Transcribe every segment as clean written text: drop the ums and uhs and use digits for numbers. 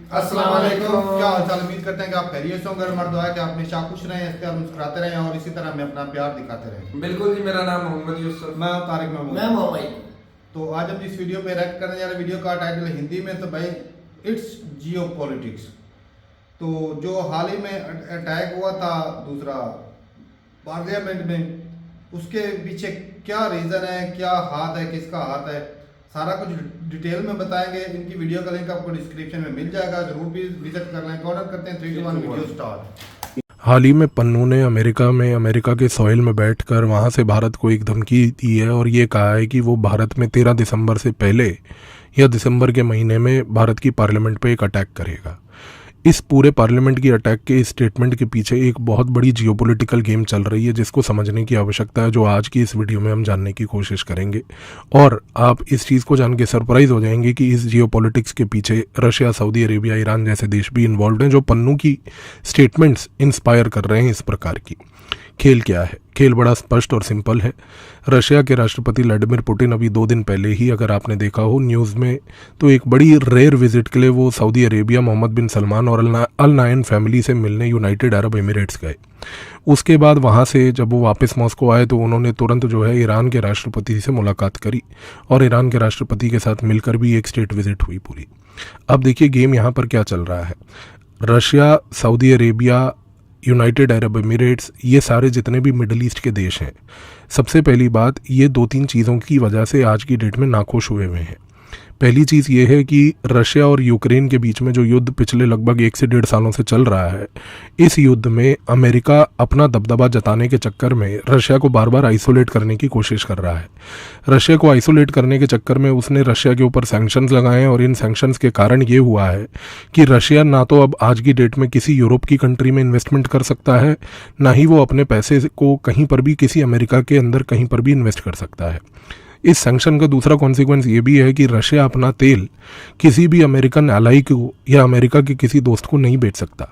अस्सलाम वालेकुम। क्या हाल चाल, उम्मीद करते हैं कि आप खैरियत से होंगे। मर्द दुआ है कि आप हमेशा खुश रहें, इख्तियार मुस्कुराते रहें और इसी तरह हमें अपना प्यार दिखाते रहें। बिल्कुल जी, मेरा नाम मोहम्मद यूसुफ। मैं तारिक महमूद। मैं मोहम्मद। तो आज हम जिस वीडियो पे रिएक्ट करने जा रहे हैं, वीडियो का टाइटल है हिंदी में तो भाई इट्स जियोपॉलिटिक्स। तो जो हाल ही में अटैक हुआ था दूसरा पार्लियामेंट में, उसके पीछे क्या रीज़न है, क्या हाथ है, किसका हाथ है, सारा कुछ डिटेल में बताएंगे। इनकी वीडियो का लिंक आपको डिस्क्रिप्शन में मिल जाएगा, जरूर भी विजिट कर लें। ऑर्डर करते हैं 3, 2, 1 वीडियो स्टार्ट। हाल ही में पन्नू ने अमेरिका के सॉइल में बैठकर वहाँ से भारत को एक धमकी दी है और ये कहा है कि वो भारत में 13 दिसंबर से पहले या दिसंबर के महीने में भारत की पार्लियामेंट पे एक अटैक करेगा। इस पूरे पार्लियामेंट की अटैक के इस स्टेटमेंट के पीछे एक बहुत बड़ी जियोपॉलिटिकल गेम चल रही है, जिसको समझने की आवश्यकता है, जो आज की इस वीडियो में हम जानने की कोशिश करेंगे। और आप इस चीज़ को जान के सरप्राइज हो जाएंगे कि इस जियोपॉलिटिक्स के पीछे रशिया, सऊदी अरेबिया, ईरान जैसे देश भी इन्वॉल्व हैं, जो पन्नू की स्टेटमेंट्स इंस्पायर कर रहे हैं इस प्रकार की। खेल क्या है? खेल बड़ा स्पष्ट और सिंपल है। रशिया के राष्ट्रपति व्लादिमीर पुतिन अभी 2 दिन पहले ही, अगर आपने देखा हो न्यूज़ में, तो एक बड़ी रेयर विजिट के लिए वो सऊदी अरेबिया, मोहम्मद बिन सलमान और अल नायन फैमिली से मिलने यूनाइटेड अरब एमिरेट्स गए। उसके बाद वहाँ से जब वो वापस मॉस्को आए तो उन्होंने तुरंत जो है ईरान के राष्ट्रपति से मुलाकात करी और ईरान के राष्ट्रपति के साथ मिलकर भी एक स्टेट विजिट हुई पूरी। अब देखिए गेम यहाँ पर क्या चल रहा है। Russia, Saudi Arabia, United Arab Emirates, ये सारे जितने भी मिडल ईस्ट के देश हैं, सबसे पहली बात, ये 2-3 चीज़ों की वजह से आज की डेट में नाखुश हुए हुए हैं। पहली चीज़ ये है कि रशिया और यूक्रेन के बीच में जो युद्ध पिछले लगभग 1 से 1.5 सालों से चल रहा है, इस युद्ध में अमेरिका अपना दबदबा जताने के चक्कर में रशिया को बार बार आइसोलेट करने की कोशिश कर रहा है। रशिया को आइसोलेट करने के चक्कर में उसने रशिया के ऊपर सैंक्शंस लगाए और इन सैंक्शंस के कारण ये हुआ है कि रशिया ना तो अब आज की डेट में किसी यूरोप की कंट्री में इन्वेस्टमेंट कर सकता है, ना ही वो अपने पैसे को कहीं पर भी किसी अमेरिका के अंदर कहीं पर भी इन्वेस्ट कर सकता है। इस सैंक्शन का दूसरा कॉन्सिक्वेंस ये भी है कि रशिया अपना तेल किसी भी अमेरिकन एलाई को या अमेरिका के किसी दोस्त को नहीं बेच सकता।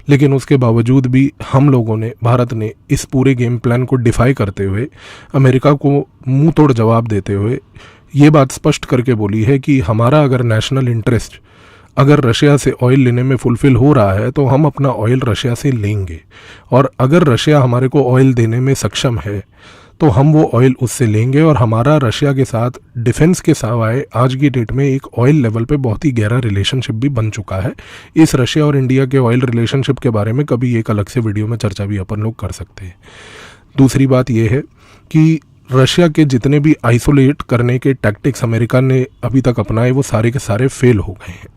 लेकिन उसके बावजूद भी हम लोगों ने, भारत ने इस पूरे गेम प्लान को डिफाई करते हुए, अमेरिका को मुंह तोड़ जवाब देते हुए ये बात स्पष्ट करके बोली है कि हमारा अगर नेशनल इंटरेस्ट अगर रशिया से ऑयल लेने में फुलफिल हो रहा है तो हम अपना ऑयल रशिया से लेंगे, और अगर रशिया हमारे को ऑयल देने में सक्षम है तो हम वो ऑयल उससे लेंगे। और हमारा रशिया के साथ डिफेंस के सिवाय आज की डेट में एक ऑयल लेवल पे बहुत ही गहरा रिलेशनशिप भी बन चुका है। इस रशिया और इंडिया के ऑयल रिलेशनशिप के बारे में कभी एक अलग से वीडियो में चर्चा भी अपन लोग कर सकते हैं। दूसरी बात यह है कि रशिया के जितने भी आइसोलेट करने के टैक्टिक्स अमेरिका ने अभी तक अपनाए, वो सारे के सारे फेल हो गए हैं।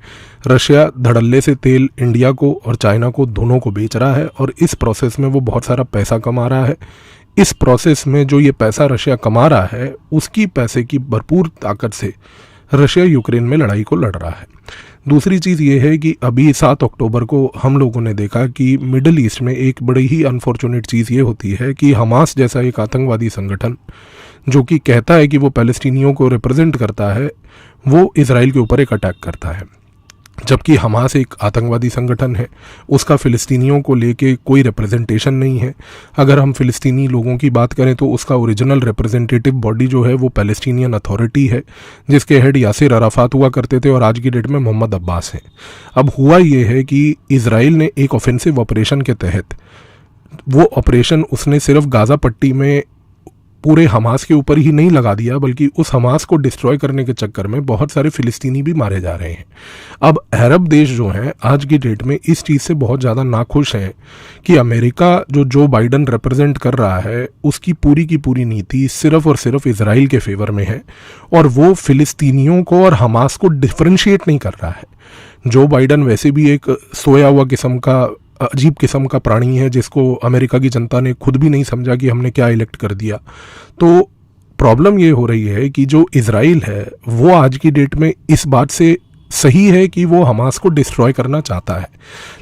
रशिया धड़ल्ले से तेल इंडिया को और चाइना को दोनों को बेच रहा है और इस प्रोसेस में वो बहुत सारा पैसा कमा रहा है। इस प्रोसेस में जो ये पैसा रशिया कमा रहा है, उसकी पैसे की भरपूर ताकत से रशिया यूक्रेन में लड़ाई को लड़ रहा है। दूसरी चीज़ ये है कि अभी 7 अक्टूबर को हम लोगों ने देखा कि मिडल ईस्ट में एक बड़ी ही अनफॉर्चुनेट चीज़ ये होती है कि हमास जैसा एक आतंकवादी संगठन जो कि कहता है कि वो पैलेस्टीनियों को रिप्रेजेंट करता है, वो इजराइल के ऊपर एक अटैक करता है। जबकि हमास एक आतंकवादी संगठन है, उसका फ़िलिस्तीनियों को लेके कोई रिप्रेजेंटेशन नहीं है। अगर हम फ़िलिस्तीनी लोगों की बात करें तो उसका ओरिजिनल रिप्रेजेंटेटिव बॉडी जो है वो पैलेस्टीनियन अथॉरिटी है, जिसके हेड यासिर अराफात हुआ करते थे और आज की डेट में मोहम्मद अब्बास हैं। अब हुआ ये है कि इजराइल ने एक ऑफेंसिव ऑपरेशन के तहत, वो ऑपरेशन उसने सिर्फ गाज़ा पट्टी में पूरे हमास के ऊपर ही नहीं लगा दिया, बल्कि उस हमास को डिस्ट्रॉय करने के चक्कर में बहुत सारे फ़िलिस्तीनी भी मारे जा रहे हैं। अब अरब देश जो हैं आज की डेट में इस चीज़ से बहुत ज़्यादा नाखुश हैं कि अमेरिका जो बाइडन रिप्रेजेंट कर रहा है, उसकी पूरी की पूरी नीति सिर्फ और सिर्फ इजराइल के फेवर में है और वो फ़िलिस्तीनियों को और हमास को डिफ्रेंशिएट नहीं कर रहा है। जो बाइडन वैसे भी एक सोया हुआ किस्म का, अजीब किस्म का प्राणी है, जिसको अमेरिका की जनता ने खुद भी नहीं समझा कि हमने क्या इलेक्ट कर दिया। तो प्रॉब्लम ये हो रही है कि जो इजराइल है वो आज की डेट में इस बात से सही है कि वो हमास को डिस्ट्रॉय करना चाहता है,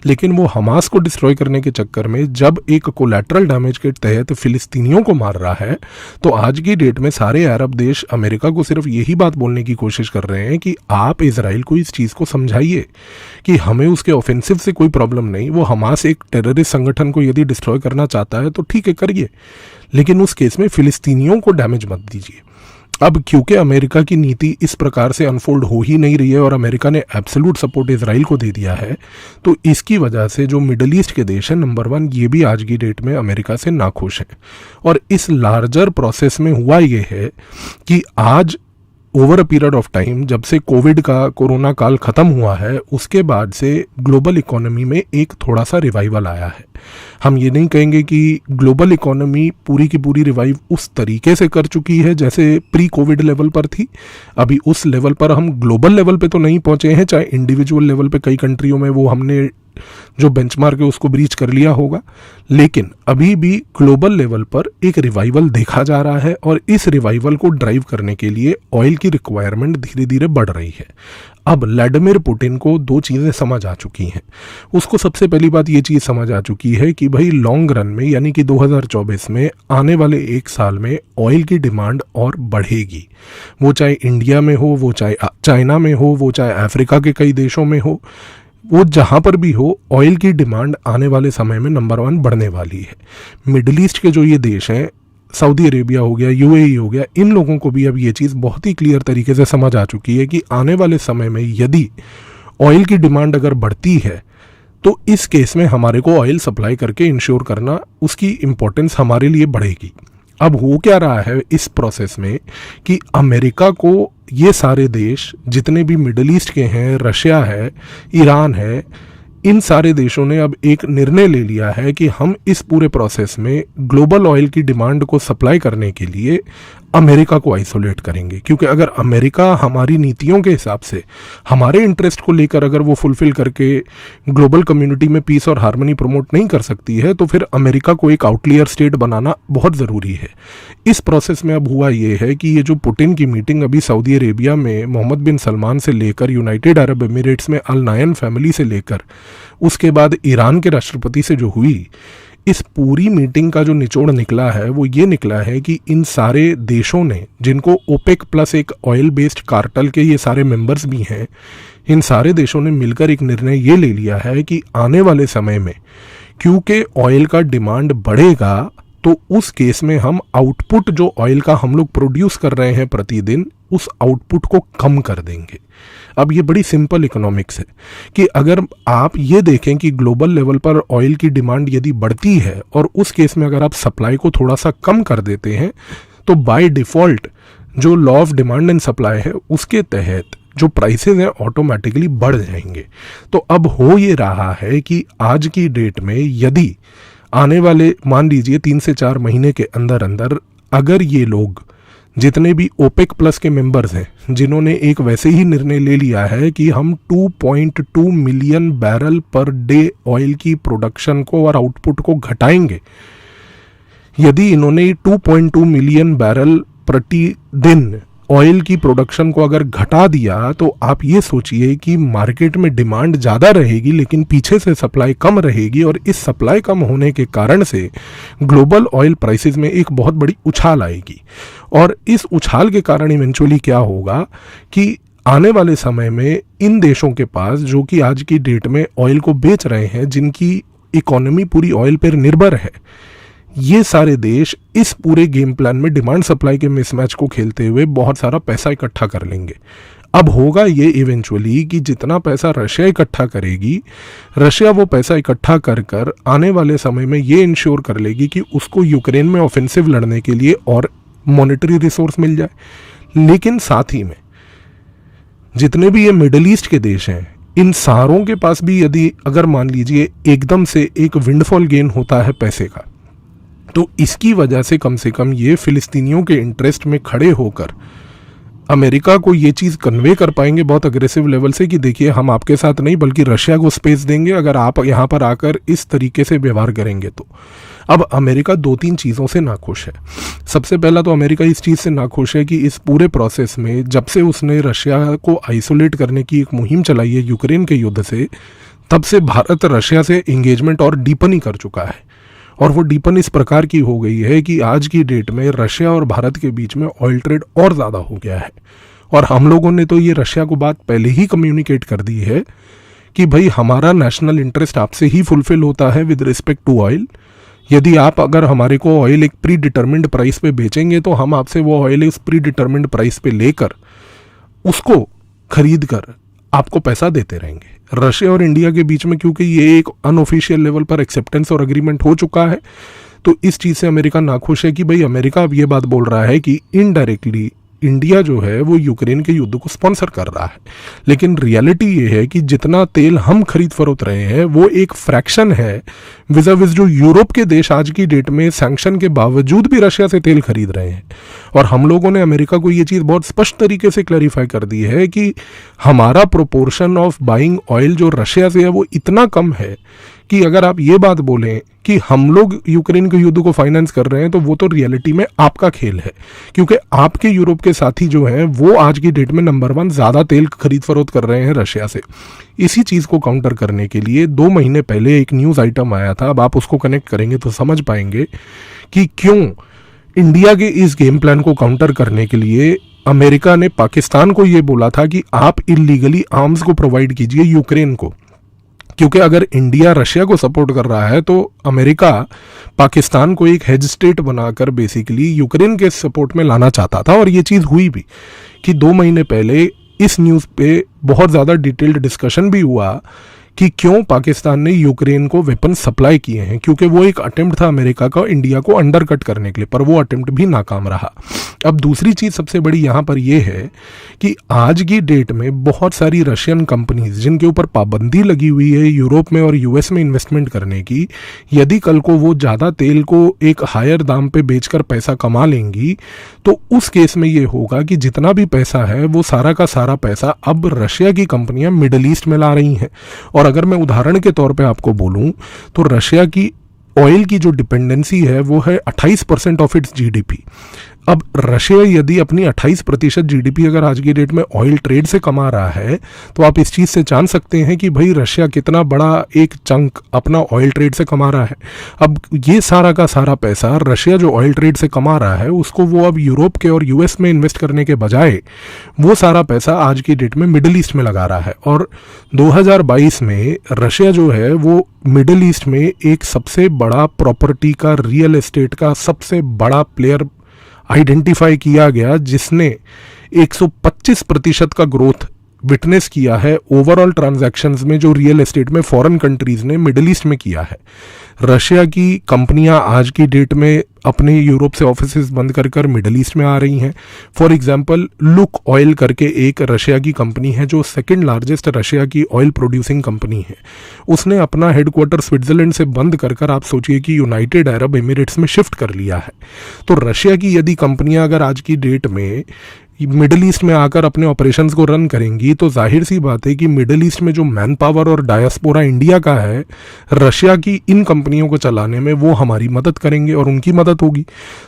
लेकिन वो हमास को डिस्ट्रॉय करने के चक्कर में जब एक कोलैटरल डैमेज के तहत फ़िलिस्तीनियों को मार रहा है, तो आज की डेट में सारे अरब देश अमेरिका को सिर्फ यही बात बोलने की कोशिश कर रहे हैं कि आप इजराइल को इस चीज़ को समझाइए कि हमें उसके ऑफेंसिव से कोई प्रॉब्लम नहीं। वो हमास एक टेररिस्ट संगठन को यदि डिस्ट्रॉय करना चाहता है तो ठीक है, करिए, लेकिन उस केस में फ़िलिस्तीनियों को डैमेज मत दीजिए। अब क्योंकि अमेरिका की नीति इस प्रकार से अनफोल्ड हो ही नहीं रही है और अमेरिका ने एब्सोल्यूट सपोर्ट इजराइल को दे दिया है, तो इसकी वजह से जो मिडल ईस्ट के देश हैं नंबर 1 ये भी आज की डेट में अमेरिका से नाखुश है। और इस लार्जर प्रोसेस में हुआ ये है कि आज over a period of time, जब से कोरोना काल ख़त्म हुआ है, उसके बाद से ग्लोबल इकोनॉमी में एक थोड़ा सा रिवाइवल आया है। हम ये नहीं कहेंगे कि ग्लोबल इकोनॉमी पूरी की पूरी रिवाइव उस तरीके से कर चुकी है जैसे प्री कोविड लेवल पर थी। अभी उस लेवल पर हम ग्लोबल लेवल पे तो नहीं पहुंचे हैं, चाहे इंडिविजुअल लेवल पे कई कंट्रियों में वो हमने जो बेंचमार्क है उसको ब्रीच कर लिया होगा, लेकिन अभी भी ग्लोबल लेवल पर एक रिवाइवल देखा जा रहा है और इस रिवाइवल को ड्राइव करने के लिए ऑयल की रिक्वायरमेंट धीरे धीरे बढ़ रही है। अब व्लादिमीर पुतिन को 2 चीज़ें समझ आ चुकी हैं। उसको सबसे पहली बात ये चीज़ समझ आ चुकी है कि भाई लॉन्ग रन में यानी कि 2024 में आने वाले 1 साल में ऑयल की डिमांड और बढ़ेगी। वो चाहे इंडिया में हो, वो चाहे चाइना में हो, वो चाहे अफ्रीका के कई देशों में हो, वो जहाँ पर भी हो, ऑयल की डिमांड आने वाले समय में नंबर 1 बढ़ने वाली है। मिडिल ईस्ट के जो ये देश हैं, सऊदी अरेबिया हो गया, यूएई हो गया, इन लोगों को भी अब ये चीज़ बहुत ही क्लियर तरीके से समझ आ चुकी है कि आने वाले समय में यदि ऑयल की डिमांड अगर बढ़ती है तो इस केस में हमारे को ऑयल सप्लाई करके इंश्योर करना, उसकी इम्पोर्टेंस हमारे लिए बढ़ेगी। अब हो क्या रहा है इस प्रोसेस में कि अमेरिका को ये सारे देश जितने भी मिडल ईस्ट के हैं, रशिया है, ईरान है, इन सारे देशों ने अब एक निर्णय ले लिया है कि हम इस पूरे प्रोसेस में ग्लोबल ऑयल की डिमांड को सप्लाई करने के लिए अमेरिका को आइसोलेट करेंगे। क्योंकि अगर अमेरिका हमारी नीतियों के हिसाब से हमारे इंटरेस्ट को लेकर अगर वो फुलफिल करके ग्लोबल कम्युनिटी में पीस और हार्मनी प्रमोट नहीं कर सकती है, तो फिर अमेरिका को एक आउटलियर स्टेट बनाना बहुत ज़रूरी है। इस प्रोसेस में अब हुआ ये है कि ये जो पुतिन की मीटिंग अभी सऊदी अरेबिया में मोहम्मद बिन सलमान से लेकर यूनाइटेड अरब एमिरेट्स में अल नायन फैमिली से लेकर उसके बाद ईरान के राष्ट्रपति से जो हुई, इस पूरी मीटिंग का जो निचोड़ निकला है वो ये निकला है कि इन सारे देशों ने, जिनको ओपेक प्लस एक ऑयल बेस्ड कार्टल के ये सारे मेंबर्स भी हैं, इन सारे देशों ने मिलकर एक निर्णय ये ले लिया है कि आने वाले समय में क्योंकि ऑयल का डिमांड बढ़ेगा तो उस केस में हम आउटपुट जो ऑयल का हम लोग प्रोड्यूस कर रहे हैं प्रतिदिन, उस आउटपुट को कम कर देंगे। अब ये बड़ी सिंपल इकोनॉमिक्स है कि अगर आप ये देखें कि ग्लोबल लेवल पर ऑयल की डिमांड यदि बढ़ती है और उस केस में अगर आप सप्लाई को थोड़ा सा कम कर देते हैं तो बाय डिफ़ॉल्ट जो law of demand and supply है उसके तहत जो प्राइसेस हैं ऑटोमेटिकली बढ़ जाएंगे। तो अब हो ये रहा है कि आज की डेट में यदि आने वाले मान लीजिए 3 से 4 महीने के अंदर अंदर अगर ये लोग जितने भी ओपेक प्लस के मेंबर्स हैं, जिन्होंने एक वैसे ही निर्णय ले लिया है कि हम 2.2 million barrel per day oil की प्रोडक्शन को और आउटपुट को घटाएंगे, यदि इन्होंने 2.2 मिलियन बैरल प्रतिदिन ऑयल की प्रोडक्शन को अगर घटा दिया तो आप ये सोचिए कि मार्केट में डिमांड ज़्यादा रहेगी लेकिन पीछे से सप्लाई कम रहेगी और इस सप्लाई कम होने के कारण से ग्लोबल ऑयल प्राइसेस में एक बहुत बड़ी उछाल आएगी। और इस उछाल के कारण इवेंचुअली क्या होगा कि आने वाले समय में इन देशों के पास जो कि आज की डेट में ऑयल को बेच रहे हैं, जिनकी इकोनॉमी पूरी ऑयल पर निर्भर है, ये सारे देश इस पूरे गेम प्लान में डिमांड सप्लाई के मिसमैच को खेलते हुए बहुत सारा पैसा इकट्ठा कर लेंगे। अब होगा ये इवेंचुअली कि जितना पैसा रशिया इकट्ठा करेगी, रशिया वो पैसा इकट्ठा कर कर आने वाले समय में ये इंश्योर कर लेगी कि उसको यूक्रेन में ऑफेंसिव लड़ने के लिए और मॉनेटरी रिसोर्स मिल जाए। लेकिन साथ ही में जितने भी ये मिडल ईस्ट के देश हैं, इन सारों के पास भी यदि अगर मान लीजिए एकदम से एक विंडफॉल गेन होता है पैसे का, तो इसकी वजह से कम ये फिलिस्तीनियों के इंटरेस्ट में खड़े होकर अमेरिका को ये चीज़ कन्वे कर पाएंगे बहुत अग्रेसिव लेवल से कि देखिए हम आपके साथ नहीं बल्कि रशिया को स्पेस देंगे अगर आप यहाँ पर आकर इस तरीके से व्यवहार करेंगे तो। अब अमेरिका 2-3 चीज़ों से नाखुश है। सबसे पहला तो अमेरिका इस चीज़ से नाखुश है कि इस पूरे प्रोसेस में जब से उसने रशिया को आइसोलेट करने की एक मुहिम चलाई है यूक्रेन के युद्ध से, तब से भारत रशिया से एंगेजमेंट और डीपन ही कर चुका है। और वो डीपन इस प्रकार की हो गई है कि आज की डेट में रशिया और भारत के बीच में ऑयल ट्रेड और ज़्यादा हो गया है। और हम लोगों ने तो ये रशिया को बात पहले ही कम्युनिकेट कर दी है कि भाई हमारा नेशनल इंटरेस्ट आपसे ही फुलफिल होता है विद रिस्पेक्ट टू ऑयल। यदि आप अगर हमारे को ऑयल एक प्री डिटर्मिन्ड प्राइस पे बेचेंगे तो हम आपसे वो ऑयल इस प्री डिटर्मिन्ड प्राइस पे लेकर उसको खरीद कर आपको पैसा देते रहेंगे। रशिया और इंडिया के बीच में क्योंकि ये एक अनऑफिशियल लेवल पर एक्सेप्टेंस और एग्रीमेंट हो चुका है, तो इस चीज़ से अमेरिका नाखुश है कि भाई अमेरिका अब ये बात बोल रहा है कि इनडायरेक्टली इंडिया जो है वो यूक्रेन के युद्ध को स्पॉन्सर कर रहा है। लेकिन रियलिटी ये है कि जितना तेल हम खरीद फरोख्त रहे हैं वो एक फ्रैक्शन है विज़ाविज़ जो यूरोप के देश आज की डेट में सैंक्शन के बावजूद भी रशिया से तेल खरीद रहे हैं। और हम लोगों ने अमेरिका को ये चीज़ बहुत स्पष्ट तरीके से क्लैरिफाई कर दी है कि हमारा प्रोपोर्शन ऑफ बाइंग ऑयल जो रशिया से है वो इतना कम है कि अगर आप ये बात बोलें कि हम लोग यूक्रेन के युद्ध को फाइनेंस कर रहे हैं तो वो तो रियलिटी में आपका खेल है, क्योंकि आपके यूरोप के साथी जो हैं वो आज की डेट में नंबर 1 ज़्यादा तेल खरीद फरोख्त कर रहे हैं रशिया से। इसी चीज़ को काउंटर करने के लिए 2 महीने पहले एक न्यूज़ आइटम आया था, अब आप उसको कनेक्ट करेंगे तो समझ पाएंगे कि क्यों इंडिया के इस गेम प्लान को काउंटर करने के लिए अमेरिका ने पाकिस्तान को ये बोला था कि आप इलीगली आर्म्स को प्रोवाइड कीजिए यूक्रेन को। क्योंकि अगर इंडिया रशिया को सपोर्ट कर रहा है तो अमेरिका पाकिस्तान को एक हेज स्टेट बनाकर बेसिकली यूक्रेन के सपोर्ट में लाना चाहता था। और ये चीज़ हुई भी कि 2 महीने पहले इस न्यूज़ पे बहुत ज़्यादा डिटेल्ड डिस्कशन भी हुआ कि क्यों पाकिस्तान ने यूक्रेन को वेपन सप्लाई किए हैं, क्योंकि वो एक अटेम्प्ट था अमेरिका का इंडिया को अंडरकट करने के लिए, पर वो अटेम्प्ट भी नाकाम रहा। अब दूसरी चीज़ सबसे बड़ी यहाँ पर ये है कि आज की डेट में बहुत सारी रशियन कंपनीज जिनके ऊपर पाबंदी लगी हुई है यूरोप में और यूएस में इन्वेस्टमेंट करने की, यदि कल को वो ज़्यादा तेल को एक हायर दाम पे बेचकर पैसा कमा लेंगी तो उस केस में ये होगा कि जितना भी पैसा है वो सारा का सारा पैसा अब रशिया की कंपनियां मिडल ईस्ट में ला रही हैं। और अगर मैं उदाहरण के तौर पे आपको बोलूं तो रशिया की ऑयल की जो डिपेंडेंसी है वो है 28% ऑफ इट्स जीडीपी। अब रशिया यदि अपनी 28% जीडीपी अगर आज की डेट में ऑयल ट्रेड से कमा रहा है तो आप इस चीज़ से जान सकते हैं कि भाई रशिया कितना बड़ा एक चंक अपना ऑयल ट्रेड से कमा रहा है। अब ये सारा का सारा पैसा रशिया जो ऑयल ट्रेड से कमा रहा है उसको वो अब यूरोप के और यूएस में इन्वेस्ट करने के बजाय वो सारा पैसा आज की डेट में मिडिल ईस्ट में लगा रहा है। और 2022 में रशिया जो है वो मिडिल ईस्ट में एक सबसे बड़ा प्रॉपर्टी का रियल एस्टेट का सबसे बड़ा प्लेयर आइडेंटिफाई किया गया, जिसने 125% का ग्रोथ विटनेस किया है ओवरऑल ट्रांजैक्शंस में जो रियल एस्टेट में फॉरेन कंट्रीज ने मिडिल ईस्ट में किया है। रशिया की कंपनियां आज की डेट में अपने यूरोप से ऑफिसेज बंद कर कर मिडिल ईस्ट में आ रही हैं। फॉर एग्जांपल लुक ऑयल करके एक रशिया की कंपनी है जो सेकंड लार्जेस्ट रशिया की ऑयल प्रोड्यूसिंग कंपनी है, उसने अपना हेडक्वार्टर स्विट्जरलैंड से बंद कर कर आप सोचिए कि यूनाइटेड अरब एमिरेट्स में शिफ्ट कर लिया है। तो रशिया की यदि कंपनियां अगर आज की डेट में मिडिल ईस्ट में आकर अपने ऑपरेशंस को रन करेंगी तो जाहिर सी बात है कि मिडिल ईस्ट में जो मैन पावर और डायस्पोरा इंडिया का है, रशिया की इन कंपनियों को चलाने में वो हमारी मदद करेंगे और उनकी मदद होगी।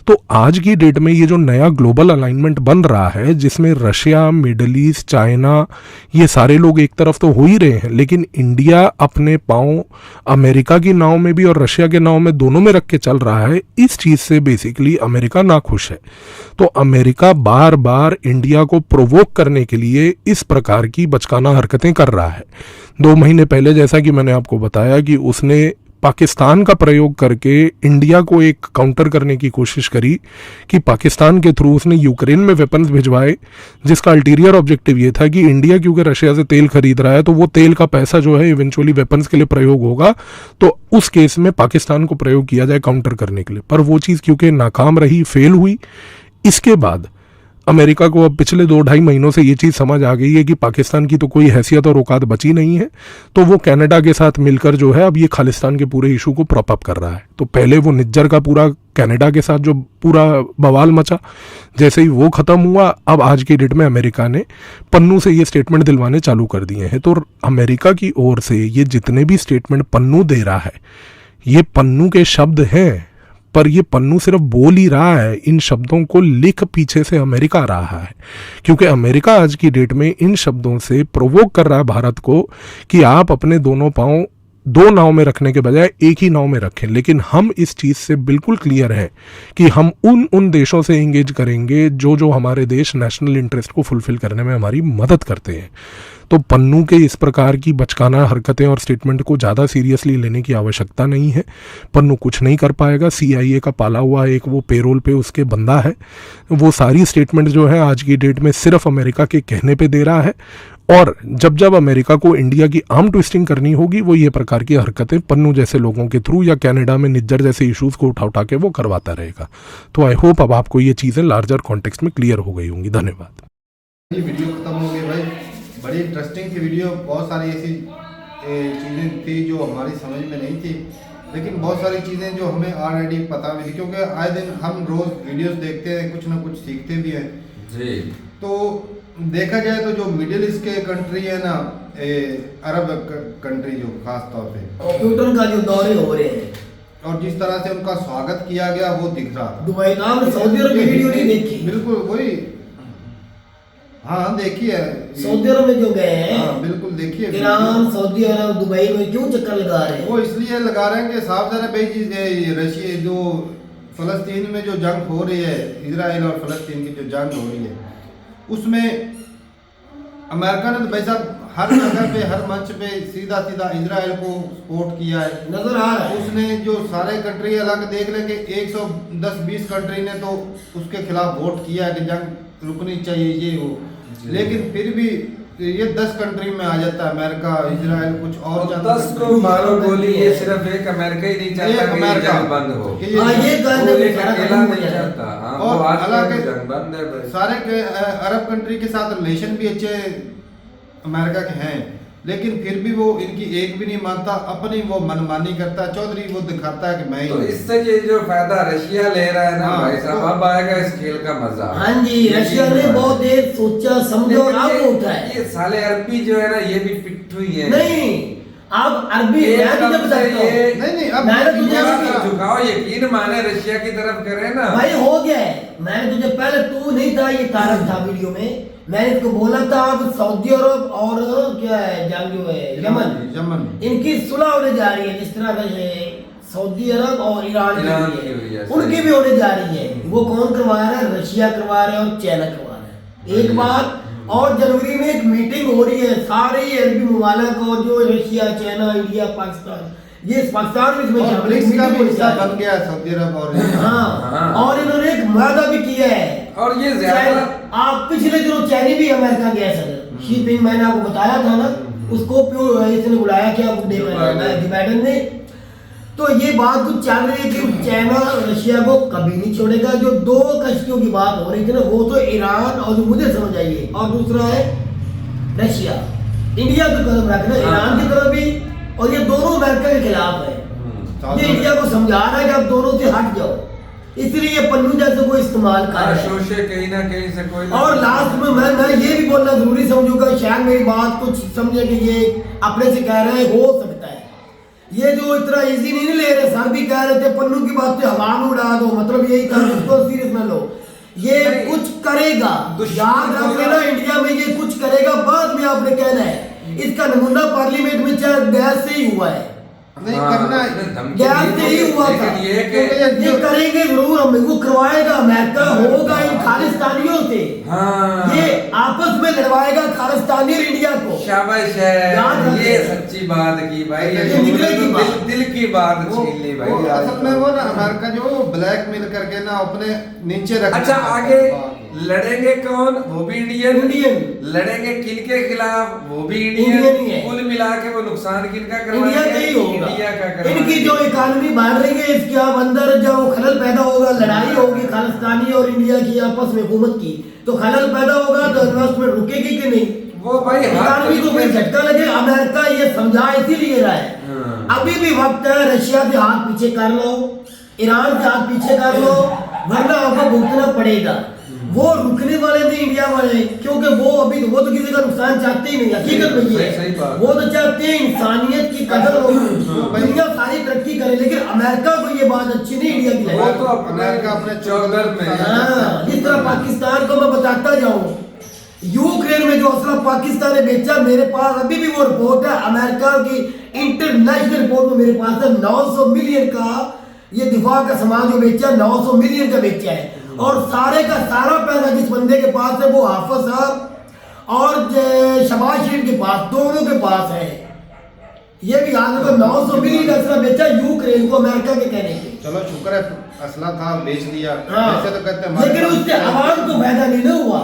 तो आज की डेट में ये जो नया ग्लोबल अलाइनमेंट बन रहा है जिसमें रशिया, मिडिल ईस्ट, चाइना, ये सारे लोग एक तरफ तो हो ही रहे हैं, लेकिन इंडिया अपने पाँव अमेरिका की नाव में भी और रशिया के नाव में दोनों में रख के चल रहा है। इस चीज़ से बेसिकली अमेरिका नाखुश है। तो अमेरिका बार बार इंडिया को प्रोवोक करने के लिए इस प्रकार की बचकाना हरकतें कर रहा है। 2 महीने पहले जैसा कि मैंने आपको बताया कि उसने पाकिस्तान का प्रयोग करके इंडिया को एक काउंटर करने की कोशिश करी कि पाकिस्तान के थ्रू उसने यूक्रेन में वेपन्स भिजवाए, जिसका अल्टीरियर ऑब्जेक्टिव ये था कि इंडिया क्योंकि रशिया से तेल खरीद रहा है तो वो तेल का पैसा जो है इवेंचुअली वेपन्स के लिए प्रयोग होगा, तो उस केस में पाकिस्तान को प्रयोग किया जाए काउंटर करने के लिए। पर वो चीज़ क्योंकि नाकाम रही, फेल हुई, इसके बाद अमेरिका को अब पिछले 2-2.5 महीनों से ये चीज़ समझ आ गई है कि पाकिस्तान की तो कोई हैसियत और औकात बची नहीं है, तो वो कनाडा के साथ मिलकर जो है अब ये खालिस्तान के पूरे इशू को प्रॉप अप कर रहा है। तो पहले वो निज्जर का पूरा कनाडा के साथ जो पूरा बवाल मचा, जैसे ही वो ख़त्म हुआ, अब आज की डेट में अमेरिका ने पन्नू से ये स्टेटमेंट दिलवाने चालू कर दिए हैं। तो अमेरिका की ओर से ये जितने भी स्टेटमेंट पन्नू दे रहा है, ये पन्नू के शब्द हैं, पर ये पन्नू सिर्फ बोल ही रहा है, इन शब्दों को लिख पीछे से अमेरिका रहा है, क्योंकि अमेरिका आज की डेट में इन शब्दों से प्रोवोक कर रहा है भारत को कि आप अपने दोनों पांव दो नाव में रखने के बजाय एक ही नाव में रखें। लेकिन हम इस चीज़ से बिल्कुल क्लियर हैं कि हम उन देशों से इंगेज करेंगे जो हमारे देश नेशनल इंटरेस्ट को फुलफिल करने में हमारी मदद करते हैं। तो पन्नू के इस प्रकार की बचकाना हरकतें और स्टेटमेंट को ज़्यादा सीरियसली लेने की आवश्यकता नहीं है। पन्नू कुछ नहीं कर पाएगा। CIA का पाला हुआ एक वो पेरोल पे उसके बंदा है। वो सारी स्टेटमेंट जो है आज की डेट में सिर्फ अमेरिका के कहने पे दे रहा है, और जब अमेरिका को इंडिया की आर्म ट्विस्टिंग करनी होगी वो ये प्रकार की हरकतें पन्नू जैसे लोगों के थ्रू या कनाडा में निज्जर जैसे इश्यूज़ को उठा के वो करवाता रहेगा। तो आई होप अब आपको ये चीज़ें लार्जर कॉन्टेक्स्ट में क्लियर हो गई होंगी। धन्यवाद। ये वीडियो खत्म हो गई भाई, बड़ी इंटरेस्टिंग थी वीडियो। बहुत सारी ऐसी चीज़ें थी जो हमारी समझ में नहीं थी, लेकिन बहुत सारी चीज़ें जो हमें ऑलरेडी पता भी थी, क्योंकि आए दिन हम रोज़ वीडियोस देखते हैं, कुछ ना कुछ सीखते भी हैं जी। तो देखा जाए तो जो मिडिल ईस्ट के कंट्री है ना, अरब कंट्री जो खास तौर पे कंप्यूटर का जो दौरे हो रहे हैं और जिस तरह से उनका स्वागत किया गया वो दिख रहा था। दुबई का हमने सऊदी अरब की वीडियो नहीं देखी। बिल्कुल वही, हाँ देखी है। सऊदी अरब में जो गए हैं, हाँ बिल्कुल देखिए। ईरान, सऊदी अरब, दुबई में क्यों चक्कर लगा रहे हैं? वो इसलिए लगा रहे हैं कि साफ ज़रा भाई जी, रशिया जो फ़लस्तीन में जो जंग हो रही है, इजराइल और फ़लस्तीन की जो जंग हो रही है, उसमें अमेरिका ने तो भाई साहब हर जगह पे, हर मंच पे सीधा इजराइल को सपोर्ट किया है, नजर आ रहा है। उसने जो सारे कंट्री अलग देख लेंगे, 110-20 कंट्री ने तो उसके खिलाफ वोट किया है कि जंग रुकनी चाहिए ये हो, लेकिन फिर भी ये 10 कंट्री में आ जाता है अमेरिका, इजराइल, कुछ और 10 को मारो गोली, ये सिर्फ एक अमेरिका ही नहीं चाहता कि ये जंग बंद हो। हाँ, ये गलत वो है, एक सारा अकेला खत्म हो नहीं जाएगा। चाहता। हाँ, और वो आज हालांकि तक जंग बंद है भाई। सारे अरब कंट्री के साथ रिलेशन भी अच्छे अमेरिका के हैं, लेकिन फिर भी वो इनकी एक भी नहीं मानता, अपनी वो मनमानी करता है। चौधरी वो दिखाता है कि मैं तो ही इससे ये जो फायदा रशिया ले रहा है ना हाँ, भाई साहब, अब आएगा इस खेल का मजा। हाँ जी, रशिया ने बहुत देर सोचा समझा और अब उठा है। ये साले अरबी जो है ना, ये भी पिट्ठू ही है। नहीं, अब अरबी मैं तुझे बताता हूँ। नहीं अब मैंने तुझे ये झुकाओ यकीन माने रशिया की तरफ करे ना भाई हो गया है। मैंने तुझे पहले, तू नहीं था, ये तारक था वीडियो में, मैंने इसको बोला था अब सऊदी अरब और क्या है जंग जो है यमन, इनकी सुलह होने जा रही है। जिस तरह का ये सऊदी अरब और ईरान की हुई है, उनकी भी होने जा रही है। वो कौन करवा रहा है? रशिया करवा रहा है और चाइना करवा रहा है। एक बात और, जनवरी में एक मीटिंग हो रही है सारे अरबी ममालिक और जो रशिया, चाइना, इंडिया, पाकिस्तान, ये पाकिस्तान में इसमें ब्रिक्स का भी हिस्सा बन गया सऊदी अरब और हाँ, और इन्होंने एक वादा भी किया है। और ये ज्यादा आप पिछले दिनों चाइना भी अमेरिका गया सर शी जिनपिंग, मैंने आपको बताया था ना, उसको इसने बुलाया क्या बाइडेन ने। तो ये बात कुछ चल रही है कि चाइना रशिया को कभी नहीं छोड़ेगा। जो दो कश्तियों की बात हो रही थी ना, वो तो ईरान और जो मुझे समझ आई है, और दूसरा है रशिया। इंडिया तो कदम रखना ईरान की तरफ भी, और ये दोनों अमेरिका के खिलाफ है। ये इंडिया को समझा रहा है कि आप दोनों से हट जाओ, इसलिए पन्नू जैसे को इस्तेमाल कर रहे हैं। कहीं ना कहीं से कोई और लास्ट में मैं ये भी बोलना जरूरी समझूंगा, शायद मेरी बात कुछ समझे कि ये अपने से कह रहे हैं, हो सकता है ये जो इतना इजी नहीं ले रहे। सर भी कह रहे थे पन्नू की बात से हवा में उड़ा दो, मतलब यही था, उसको सीरियस ना लो। ये कुछ करेगा, याद रख लेना, इंडिया में ये कुछ करेगा। बाद में आपने कहना है, इसका नमूना पार्लियामेंट में चाहे गैस से ही हुआ है, नहीं करना गैस से ही हुआ था। ये करेंगे जरूर, हम वो करवाएगा अमेरिका, होगा इन खालिस्तानियों से। हाँ। ये आपस में लड़वाएगा खालिस्तानी और इंडिया को। शाबाश है, ये सच्ची बात की भाई, ये दिल की बात छीन ली भाई। असल में वो ना अमेरिका जो ब्लैकमेल करके ना अपने नीचे रख। अच्छा, आगे लड़ेंगे कौन? वो भी इंडियन। लड़ेंगे किन के खिलाफ? वो भी इंडियन। कुल मिला के वो नुकसान किनका करवाएंगे? इंडिया का ही होगा। इंडिया का करवाएंगे। इनकी जो इकानमी बढ़ रही है, इसके अब अंदर जो खलल पैदा होगा, लड़ाई होगी खालिस्तानी और इंडिया की आपस में हुकूमत की, तो खलल पैदा होगा, तो इन्वेस्टमेंट रुकेगी कि नहीं? वो भाई इकानमी को कोई झटका लगे। अमेरिका ये समझा इसीलिए रहा है, अभी भी वक्त है, रशिया से हाथ पीछे कर लो, ईरान से हाथ पीछे कर लो, वरना आपको भुगतना पड़ेगा। वो रुकने वाले नहीं इंडिया वाले, क्योंकि वो अभी वो तो किसी का नुकसान चाहते ही नहीं। हकीकत में ये है, वो तो चाहते हैं इंसानियत की कदर हो, दुनिया सारी तरक्की करे, लेकिन अमेरिका को ये बात अच्छी नहीं इंडिया की लगी। वो तो अमेरिका अपने चौधर में। हाँ, जिस तरह पाकिस्तान को मैं बताता जाऊं, यूक्रेन में जो असला पाकिस्तान ने बेचा, मेरे पास अभी भी वो रिपोर्ट है, अमेरिका की इंटरनेशनल रिपोर्ट में मेरे पास है 900 मिलियन का ये दिफा का सामान जो बेचा 900 मिलियन का बेचा है, और सारे का सारा पैसा जिस बंदे के पास है वो हाफिज साहब और शहबाज शरीफ के पास, दोनों के पास है। ये भी याद रखो 900 मिलियन का असला बेचा यूक्रेन को अमेरिका के कहने के। चलो शुक्र है असला था बेच दिया, हाँ। ऐसे तो कहते हैं लेकिन उससे आवाम को फायदा नहीं ना हुआ,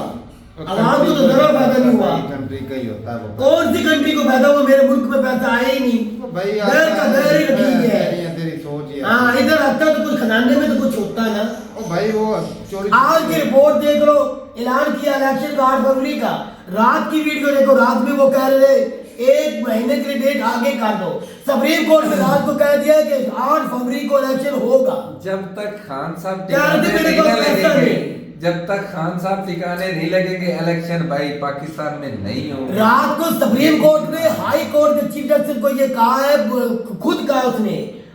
आवाम को तो जरा फायदा नहीं हुआ। कंट्री का ही होता है वो। कौन सी कंट्री को फायदा हुआ? मेरे मुल्क में पैसा आया ही नहीं। भाई दर का दर ही रखी है। तेरी सोच ही है। हाँ, इधर आता तो कुछ खजाने में तो कुछ होता है ना। ओ भाई वो चोरी आज की रिपोर्ट देख लो, ऐलान किया इलेक्शन का 8 फरवरी का। रात की वीडियो देखो, रात में वो कह रहे 1 महीने के लिए डेट आगे कर दो। सुप्रीम कोर्ट ने रात को कह दिया कि 8 फरवरी को इलेक्शन होगा। जब तक खान साहब यार, टिकाने मेरे नहीं पास ना पैसा लगेंगे, नहीं। जब तक खान साहब टिकाने नहीं लगेंगे इलेक्शन भाई पाकिस्तान में नहीं होगा। रात को सुप्रीम कोर्ट ने हाई कोर्ट के चीफ जस्टिस को ये कहा है, खुद कहा उसने,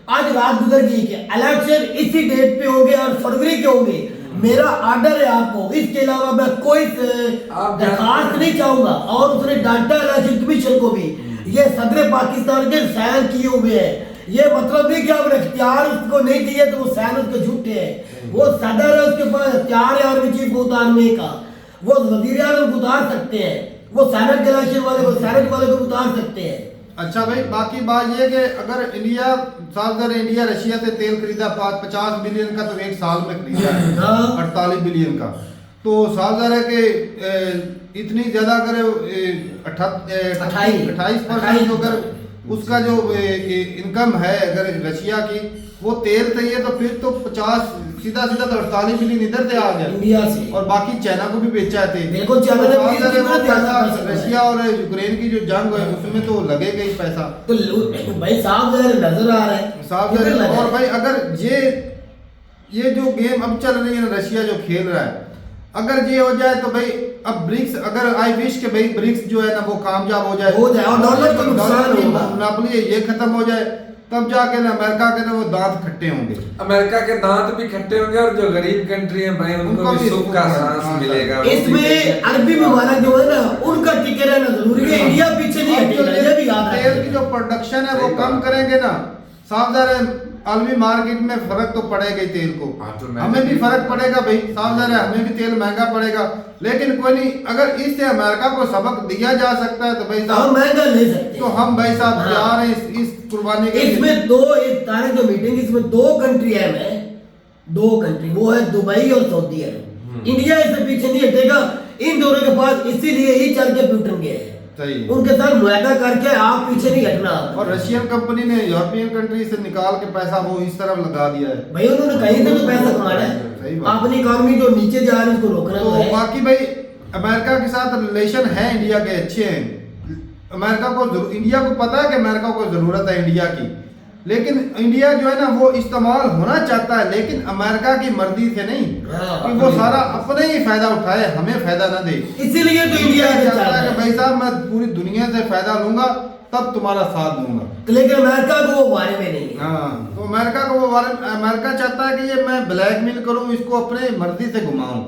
आज रात गुजर गई कि इलेक्शन इसी डेट पे होंगे और फरवरी के होंगे। मेरा आर्डर है आपको, इसके अलावा मैं कोई दरखास्त नहीं चाहूंगा। और उसने डांटा इलेक्शन कमीशन को भी, ये सदर पाकिस्तान के साइन किए हुए हैं। ये मतलब नहीं कि आपने इख्तियार उसको नहीं दिए तो वो साइन उसके झूठे हैं। वो सदर है, उसके पास इख्तियार है आर्मी चीफ को उतारने का। वो वजीर आज़म को उतार सकते हैं, वो सैनेट के इलेक्शन वाले को, सैनेट वाले को उतार सकते हैं। अच्छा भाई, बाकी बात ये कि अगर इंडिया साल अगर इंडिया रशिया से तेल खरीदा 50 बिलियन का, तो एक साल में खरीदा है हाँ। 48 बिलियन का, तो साल है कि इतनी ज्यादा अगर 28% अगर उसका जो इनकम है अगर रशिया की वो तेल से ही है, तो फिर तो 50 सीधा तो 48 बिलियन इधर से आ गया इंडिया से, और बाकी चाइना को भी बेचा है तेल। बिल्कुल, चाइना ने तो भी साल वो कितना पैसा पैसा रशिया और यूक्रेन की जो जंग है उसमें तो लगेगा ही पैसा तो भाई साहब नजर आ रहा है साफ किधर लगा है? और भाई अगर ये जो गेम अब चल रही है ना, रशिया जो खेल रहा है, अगर ये हो जाए तो भाई अब ब्रिक्स, अगर आई विश के भाई ब्रिक्स जो है ना वो कामयाब हो जाए और डॉलर को नुकसान की होगा। मोनोपोली ये खत्म हो जाए, तब जाके ना अमेरिका के ना वो दांत खट्टे होंगे। अमेरिका के दांत भी खट्टे होंगे और जो गरीब कंट्री है भाई उनको भी सुख का सांस हाँ, मिलेगा। इसमें अरबी ममालिक जो है ना उनका टिके रहना जरूरी है, इंडिया पीछे नहीं हटेगा, ये भी याद तेल रखना। की जो प्रोडक्शन है वो सही कम बात। करेंगे ना, सावधान है आलमी मार्केट में फर्क तो पड़ेगा ही तेल को, हमें भी फर्क पड़ेगा भाई, सावधान है हमें भी तेल महंगा पड़ेगा, लेकिन कोई नहीं, अगर इससे अमेरिका को सबक दिया जा सकता है तो भाई तो हम महंगा ले सकते तो हैं। हम भाई साहब हाँ। तैयार हैं इस कुर्बानी के लिए। इसमें एक तारीख जो मीटिंग, इसमें 2 कंट्री है, मैं 2 कंट्री, वो है दुबई और सऊदी अरब। इंडिया इससे पीछे नहीं हटेगा, इन दोनों के पास इसीलिए ही चल के प्यूटन गए हैं, सही। उनके साथ मुआहदा करके आप पीछे नहीं हटना। और रशियन कंपनी ने यूरोपियन कंट्री से निकाल के पैसा वो इस तरफ लगा दिया है। भाई उन्होंने कहीं से तो पैसा कमाना सही है, बात। अपनी इकोनॉमी जो नीचे जा रही है उसको रोकना तो तो है। बाकी भाई अमेरिका के साथ रिलेशन है इंडिया के अच्छे हैं, अमेरिका को इंडिया को पता है कि अमेरिका को जरूरत है इंडिया की, लेकिन इंडिया जो है ना वो इस्तेमाल होना चाहता है, लेकिन अमेरिका की मर्जी से नहीं हाँ, कि वो सारा अपने ही फायदा उठाए, हमें फायदा ना दे। इसीलिए तो इंडिया आगे चल चाहता रहा है कि है। भाई साहब मैं पूरी दुनिया से फायदा लूंगा तब तुम्हारा साथ दूंगा। लेकिन अमेरिका को वो बारे में नहीं है। हाँ, तो अमेरिका को वो अमेरिका चाहता है कि ये मैं ब्लैकमेल करूं, इसको अपने मर्जी से घुमाऊं।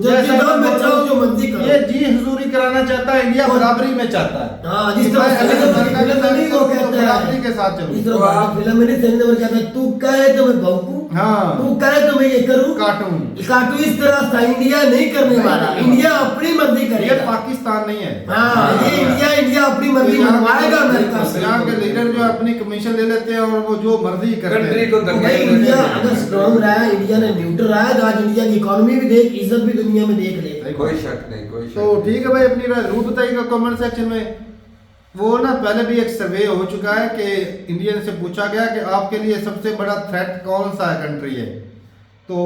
जैसे दाम में चाहो जो मर्जी करो। ये जी हुजूरी कराना चाहता है, इंडिया बराबरी में चाहता है। हाँ, जिस कि तरह मैं अगर फिल्म अमेरिका के साथ नहीं वो चलूं तो कहता बराबरी है, के साथ चलूं। इस तरह फिल्म में नहीं सेंधव कहता है तू कहे तो मैं भौंकूं, हाँ। तू कहे तो मैं ये करूं, काटूं। काटूं। इस तरह से इंडिया नहीं करने वाला, इंडिया अपनी मर्जी ये करेगा। पाकिस्तान नहीं है। हाँ, ये इंडिया अपनी मर्जी मनवाएगा अमेरिका से। यहाँ के लीडर जो अपनी कमीशन ले लेते हैं और वो जो मर्जी करते कंट्री हैं। को तो भाई इंडिया अगर स्ट्रॉन्ग रहा है, इंडिया ने न्यूट्रल रहा है, तो आज इंडिया की इकोनॉमी भी देख, इज्जत भी दुनिया में देख ले। कोई शक नहीं, कोई शक तो ठीक है भाई, अपनी रूट बताइएगा कमेंट सेक्शन में। वो ना पहले भी एक सर्वे हो चुका है कि इंडियन से पूछा गया कि आपके लिए सबसे बड़ा थ्रेट कौन सा कंट्री है, तो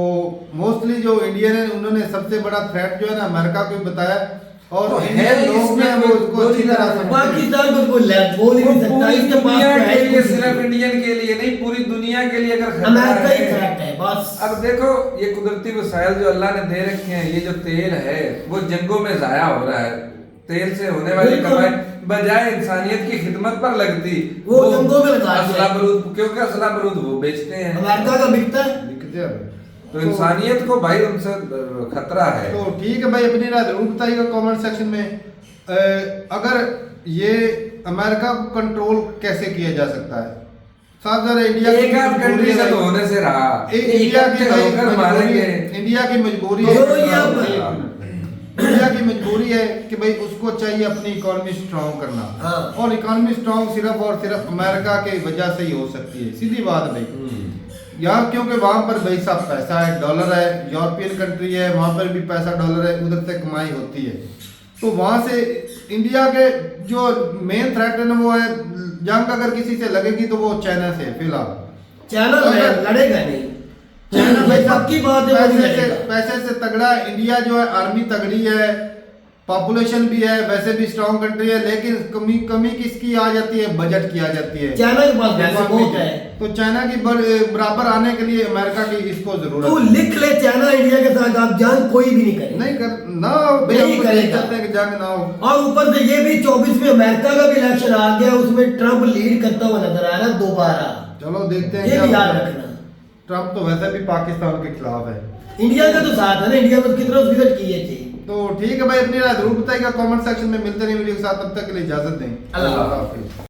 मोस्टली जो इंडियन है उन्होंने सबसे बड़ा थ्रेट जो है ना अमेरिका को ही बताया, और तो इंडियन है लोग इसमें ने वो उसको अच्छी तरह समझते हैं। पाकिस्तान को कोई बोल ही नहीं सकता, पूरी इसके पास दुनिया तो है के ही लिए, कुछ सिर्फ नहीं। इंडियन के लिए नहीं पूरी दुनिया के लिए अगर खतरा अमेरिका ही है। थ्रेट है बस। अब देखो ये कुदरती वसाइल जो अल्लाह ने दे रखे हैं, ये जो तेल है वो जंगों में जाया हो रहा है, तेल से होने वाली बिल्कुल। कमाई बजाय इंसानियत की खिदमत पर लगती वो जंगों में लगा दिया। असला बरूद, क्योंकि असला बरूद वो बेचते हैं, अमेरिका का बिकता है। दिखते हैं। तो इंसानियत को भाई उनसे खतरा है। तो ठीक है भाई, अपनी राय जरूर बताइएगा कमेंट सेक्शन में। अगर ये अमेरिका को कंट्रोल कैसे किया जा सकता है? साहब जरा इंडिया एक आध कंट्री से तो होने से रहा, इंडिया की इकट्ठे होकर मारेंगे। इंडिया की मजबूरी है, जो ये आप- इंडिया की मजबूरी है कि भाई उसको चाहिए अपनी इकोनॉमी स्ट्रांग करना, हाँ। और इकोनॉमी स्ट्रांग सिर्फ और सिर्फ अमेरिका की वजह से ही हो सकती है, सीधी बात भाई। यहाँ क्योंकि वहां पर भाई साहब पैसा है, डॉलर है, यूरोपियन कंट्री है, वहां पर भी पैसा डॉलर है, उधर से कमाई होती है। तो वहां से इंडिया के जो मेन थ्रेट है ना वो है, जंग अगर किसी से लगेगी तो वो चाइना से फिलहाल। चाइना लड़ेगा नहीं, चाइना भाई साहब पक्की बात है, वो नहीं लड़ेगा। पैसे से तगड़ा है। इंडिया जो है आर्मी तगड़ी है, पॉपुलेशन भी है, वैसे भी स्ट्रॉन्ग कंट्री है, लेकिन कमी किसकी आ जाती है? बजट की आ जाती है। चाइना के पास पैसे बहुत है। तो चाइना की बराबर आने के लिए अमेरिका की इसको जरूरत तू है। लिख ले, चाइना इंडिया के साथ आप जंग कोई भी नहीं करे, नहीं कर ना भाई, नहीं हम करेगा। चाहते हैं कि जंग ना हो। और ऊपर से ये भी 24 में अमेरिका का भी इलेक्शन आ गया, उसमें ट्रंप लीड करता हुआ नजर आ रहा है दोबारा। चलो देखते हैं ये क्या भी याद होता है। रखना। ट्रम्प तो वैसे भी पाकिस्तान के खिलाफ है। इंडिया का तो साथ है ना, इंडिया में कितना विजिट किए थे। तो ठीक है भाई, अपनी राय जरूर बताइएगा कमेंट सेक्शन में। मिलते नहीं वीडियो के साथ, तब तक के लिए इजाजत दें। अल्लाह हाफिज।